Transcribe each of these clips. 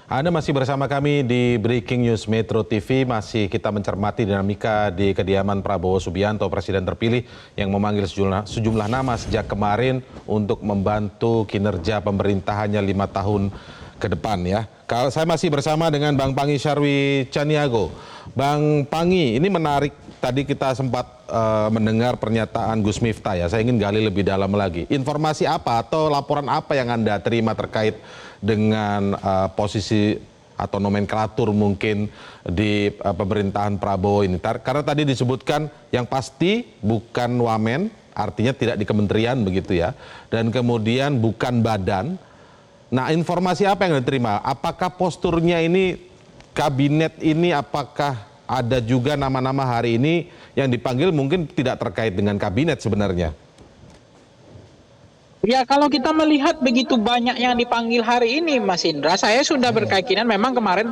Anda masih bersama kami di Breaking News Metro TV. Masih kita mencermati dinamika di kediaman Prabowo Subianto, Presiden terpilih yang memanggil sejumlah nama sejak kemarin untuk membantu kinerja pemerintahannya 5 tahun ke depan ya. Kalau saya masih bersama dengan Bang Pangi Syarwi Caniago. Bang Pangi, ini menarik. Tadi kita sempat mendengar pernyataan Gus Miftah ya. Saya ingin gali lebih dalam lagi. Informasi apa atau laporan apa yang Anda terima terkait dengan posisi atau nomenklatur mungkin di pemerintahan Prabowo ini? Karena tadi disebutkan yang pasti bukan wamen, artinya tidak di kementerian begitu ya. Dan kemudian bukan badan. Nah, informasi apa yang Anda terima? Apakah posturnya ini, kabinet ini, apakah ada juga nama-nama hari ini yang dipanggil mungkin tidak terkait dengan kabinet sebenarnya? Ya, kalau kita melihat begitu banyak yang dipanggil hari ini, Mas Indra, saya sudah berkeyakinan memang kemarin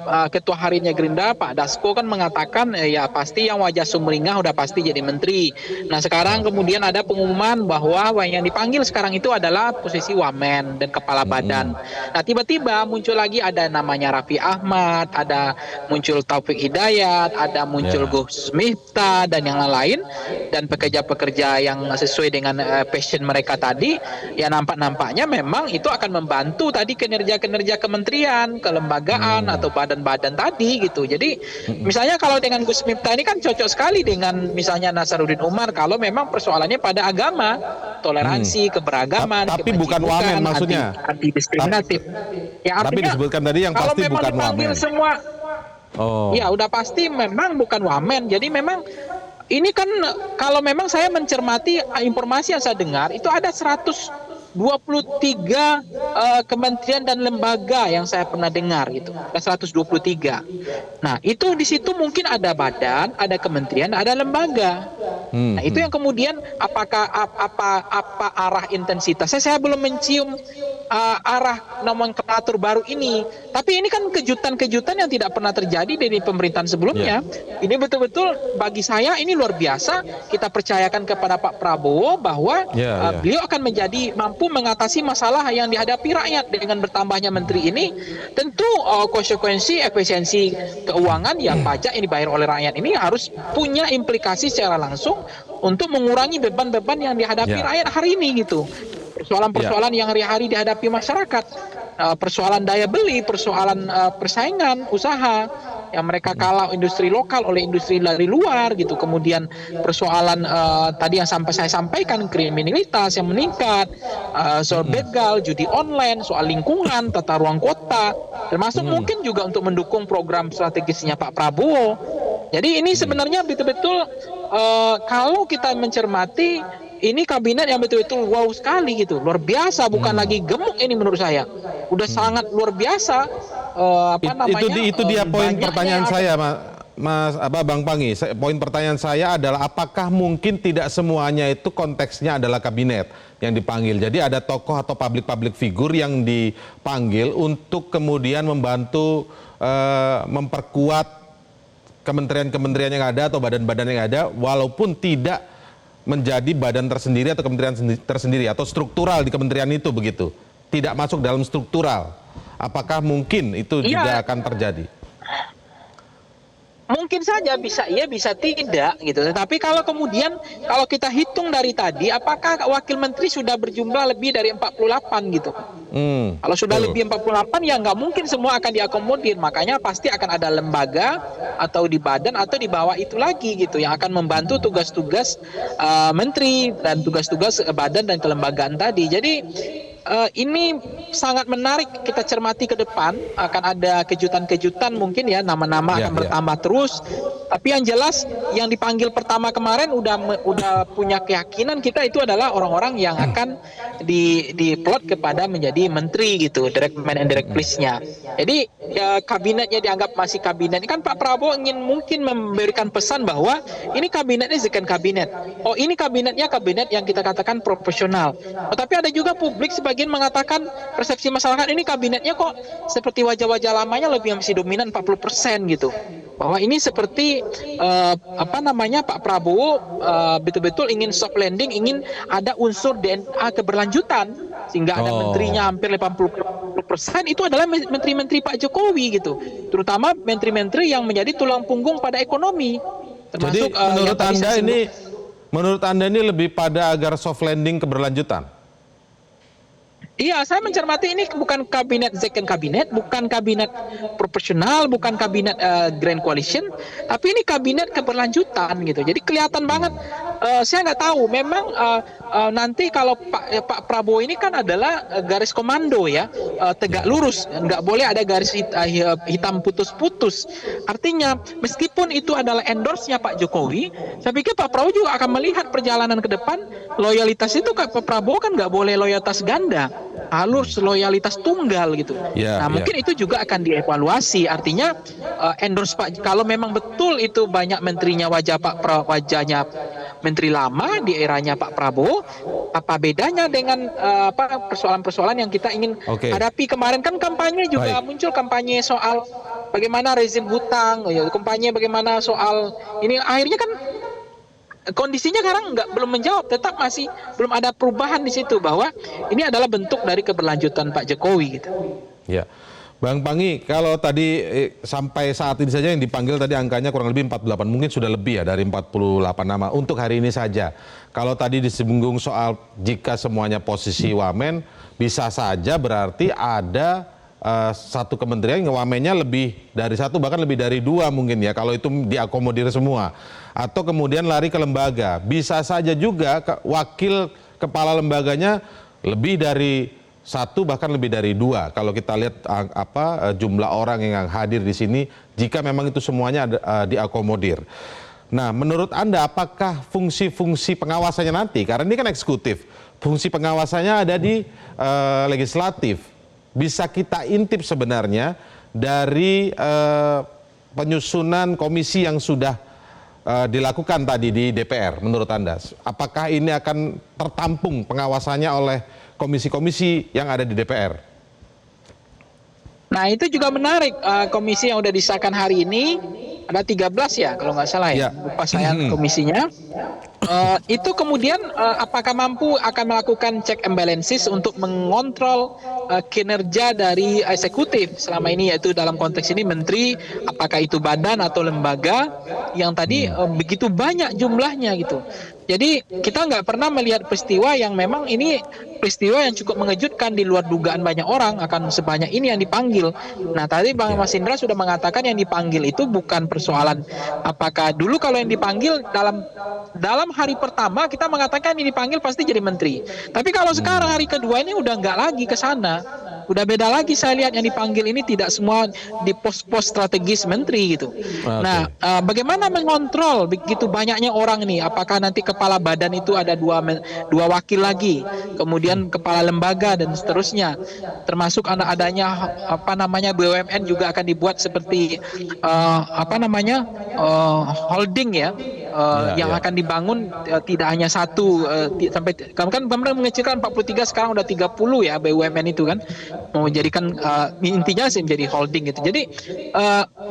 Ketua Harinya Gerindra, Pak Dasko kan mengatakan ya pasti yang wajah sumringah udah pasti jadi menteri. Nah sekarang kemudian ada pengumuman bahwa yang dipanggil sekarang itu adalah posisi wamen dan kepala badan. Nah tiba-tiba muncul lagi ada namanya Raffi Ahmad, ada muncul Taufik Hidayat, ada muncul Gus Miftah dan yang lain, dan pekerja-pekerja yang sesuai dengan passion mereka tadi, ya nampaknya memang itu akan membantu tadi kinerja-kinerja kementerian, kelembagaan atau badan-badan tadi gitu. Jadi misalnya kalau dengan Gus Miftah ini kan cocok sekali dengan misalnya Nasaruddin Umar kalau memang persoalannya pada agama, toleransi, keberagaman, tapi bukan wamen maksudnya. Anti diskriminatif. Ya artinya tapi disebutkan tadi yang pasti bukan wamen. Semua, ya udah pasti memang bukan wamen. Jadi memang ini kan kalau memang saya mencermati informasi yang saya dengar itu ada 123 kementerian dan lembaga yang saya pernah dengar gitu. Ada 123. Nah, itu di situ mungkin ada badan, ada kementerian, ada lembaga. Nah, itu yang kemudian apakah apa arah intensitasnya saya belum mencium arah nomenklatur baru ini. Tapi ini kan kejutan-kejutan yang tidak pernah terjadi dari pemerintahan sebelumnya. Ini betul-betul bagi saya ini luar biasa. Kita percayakan kepada Pak Prabowo bahwa beliau akan menjadi mampu mengatasi masalah yang dihadapi rakyat dengan bertambahnya menteri ini. Tentu konsekuensi efisiensi keuangan yang pajak yang dibayar oleh rakyat ini harus punya implikasi secara langsung untuk mengurangi beban-beban yang dihadapi rakyat hari ini gitu. Persoalan-persoalan yang hari-hari dihadapi masyarakat, persoalan daya beli, persoalan persaingan usaha yang mereka kalah industri lokal oleh industri dari luar gitu. Kemudian persoalan tadi yang saya sampaikan, kriminalitas yang meningkat, soal begal, judi online, soal lingkungan, tata ruang kota, termasuk mungkin juga untuk mendukung program strategisnya Pak Prabowo. Jadi ini sebenarnya betul-betul kalau kita mencermati ini kabinet yang betul-betul wow sekali gitu, luar biasa, bukan lagi gemuk ini menurut saya, udah sangat luar biasa. Itu dia poin pertanyaan saya, Bang Pangi. Poin pertanyaan saya adalah apakah mungkin tidak semuanya itu konteksnya adalah kabinet yang dipanggil. Jadi ada tokoh atau public figure yang dipanggil untuk kemudian membantu memperkuat kementerian-kementerian yang ada atau badan-badan yang ada, walaupun tidak menjadi badan tersendiri atau kementerian tersendiri atau struktural di kementerian itu begitu. Tidak masuk dalam struktural. Apakah mungkin itu juga akan terjadi? Mungkin saja, bisa iya bisa tidak gitu. Tetapi kalau kemudian kalau kita hitung dari tadi, apakah wakil menteri sudah berjumlah lebih dari 48 gitu. Kalau sudah lebih 48 ya nggak mungkin semua akan diakomodir. Makanya pasti akan ada lembaga atau di badan atau di bawah itu lagi gitu yang akan membantu tugas-tugas menteri dan tugas-tugas badan dan kelembagaan tadi. Jadi ini sangat menarik kita cermati ke depan. Akan ada kejutan-kejutan mungkin ya, nama-nama akan bertambah terus. Tapi yang jelas yang dipanggil pertama kemarin udah punya keyakinan kita itu adalah orang-orang yang akan diplot kepada menjadi menteri gitu, direct man and direct place-nya. Jadi kabinetnya dianggap masih kabinet. Ini kan Pak Prabowo ingin mungkin memberikan pesan bahwa ini kabinetnya second kabinet. Oh, ini kabinetnya kabinet yang kita katakan profesional. Tapi ada juga publik sebagian mengatakan persepsi masyarakat ini kabinetnya kok seperti wajah-wajah lamanya lebih masih dominan 40% gitu. Bahwa ini seperti Pak Prabowo betul-betul ingin soft landing, ingin ada unsur DNA keberlanjutan. sehingga ada menterinya hampir 80% itu adalah menteri-menteri Pak Jokowi gitu, terutama menteri-menteri yang menjadi tulang punggung pada ekonomi, Jadi termasuk yang tadi saya singgung. menurut Anda ini lebih pada agar soft landing keberlanjutan? Iya, saya mencermati ini bukan kabinet second kabinet, bukan kabinet proporsional, bukan kabinet grand coalition, tapi ini kabinet keberlanjutan gitu. Jadi kelihatan banget, saya nggak tahu, memang nanti kalau Pak Prabowo ini kan adalah garis komando ya, tegak lurus, nggak boleh ada garis hitam putus-putus. Artinya meskipun itu adalah endorse-nya Pak Jokowi, saya pikir Pak Prabowo juga akan melihat perjalanan ke depan, loyalitas itu Pak Prabowo kan nggak boleh loyalitas ganda, harus loyalitas tunggal gitu. Nah mungkin itu juga akan dievaluasi. Artinya endorse Pak, kalau memang betul itu banyak menterinya wajahnya menteri lama di eranya Pak Prabowo, apa bedanya dengan persoalan-persoalan yang kita ingin hadapi? Kemarin kan kampanye juga muncul, kampanye soal bagaimana rezim hutang, kampanye bagaimana soal ini, akhirnya kan kondisinya sekarang belum menjawab, tetap masih belum ada perubahan di situ bahwa ini adalah bentuk dari keberlanjutan Pak Jokowi gitu. Ya, Bang Panggi, kalau tadi sampai saat ini saja yang dipanggil tadi angkanya kurang lebih 48, mungkin sudah lebih ya dari 48 nama untuk hari ini saja. Kalau tadi disinggung soal jika semuanya posisi wamen, bisa saja berarti ada satu kementerian yang wamennya lebih dari satu, bahkan lebih dari dua mungkin ya, kalau itu diakomodir semua. Atau kemudian lari ke lembaga. Bisa saja juga wakil kepala lembaganya lebih dari satu, bahkan lebih dari dua. Kalau kita lihat jumlah orang yang hadir di sini, jika memang itu semuanya diakomodir. Nah, menurut Anda apakah fungsi-fungsi pengawasannya nanti, karena ini kan eksekutif, fungsi pengawasannya ada di legislatif, bisa kita intip sebenarnya dari penyusunan komisi yang sudah dilakukan tadi di DPR, menurut Anda? Apakah ini akan tertampung pengawasannya oleh komisi-komisi yang ada di DPR? Nah itu juga menarik, komisi yang sudah disahkan hari ini, ada 13 ya kalau nggak salah ya, lupa saya komisinya. Itu kemudian apakah mampu akan melakukan check and balances untuk mengontrol kinerja dari eksekutif selama ini, yaitu dalam konteks ini menteri, apakah itu badan atau lembaga yang tadi begitu banyak jumlahnya gitu. Jadi kita nggak pernah melihat peristiwa yang memang ini peristiwa yang cukup mengejutkan, di luar dugaan banyak orang akan sebanyak ini yang dipanggil. Nah tadi Bang Mas Indra sudah mengatakan yang dipanggil itu bukan persoalan apakah dulu kalau yang dipanggil dalam hari pertama kita mengatakan ini dipanggil pasti jadi menteri. Tapi kalau sekarang hari kedua ini udah nggak lagi ke sana. Udah beda lagi, saya lihat yang dipanggil ini tidak semua di pos-pos strategis menteri gitu. Nah, bagaimana mengontrol begitu banyaknya orang ini? Apakah nanti kepala badan itu ada dua wakil lagi, kemudian kepala lembaga dan seterusnya, termasuk adanya BUMN juga akan dibuat seperti holding ya, yang akan dibangun tidak hanya satu, sampai kan pemerintah mengecilkan 43, sekarang udah 30 ya BUMN itu kan, mau menjadikan intinya sih menjadi holding gitu. Jadi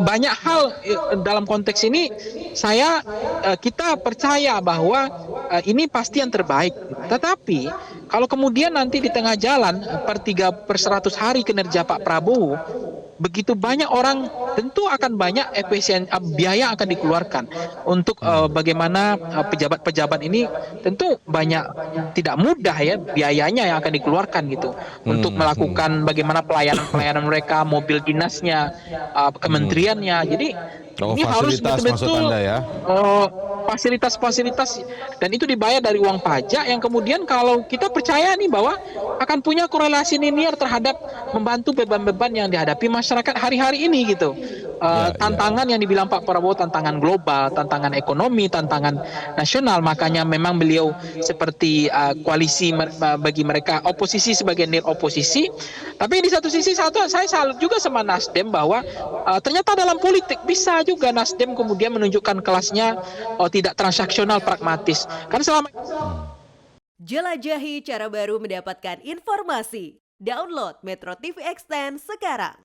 banyak hal dalam konteks ini kita percaya bahwa ini pasti yang terbaik. Tetapi kalau kemudian nanti di tengah jalan per 100 hari kinerja Pak Prabowo, begitu banyak orang, tentu akan banyak biaya akan dikeluarkan untuk bagaimana pejabat-pejabat ini, tentu banyak tidak mudah ya biayanya yang akan dikeluarkan gitu untuk melakukan bagaimana pelayanan mereka, mobil dinasnya, kementeriannya. Jadi ini harus betul-betul fasilitas-fasilitas, dan itu dibayar dari uang pajak yang kemudian kalau kita percaya nih bahwa akan punya korelasi linear terhadap membantu beban-beban yang dihadapi masyarakat hari-hari ini gitu. Tantangan yang dibilang Pak Prabowo, tantangan global, tantangan ekonomi, tantangan nasional, makanya memang beliau seperti koalisi bagi mereka, oposisi sebagai nir oposisi. Tapi di satu sisi saya salut juga sama Nasdem bahwa ternyata dalam politik bisa juga Nasdem kemudian menunjukkan kelasnya tidak transaksional, pragmatis. Karena selama jelajahi cara baru mendapatkan informasi. Download Metro TV Extend sekarang.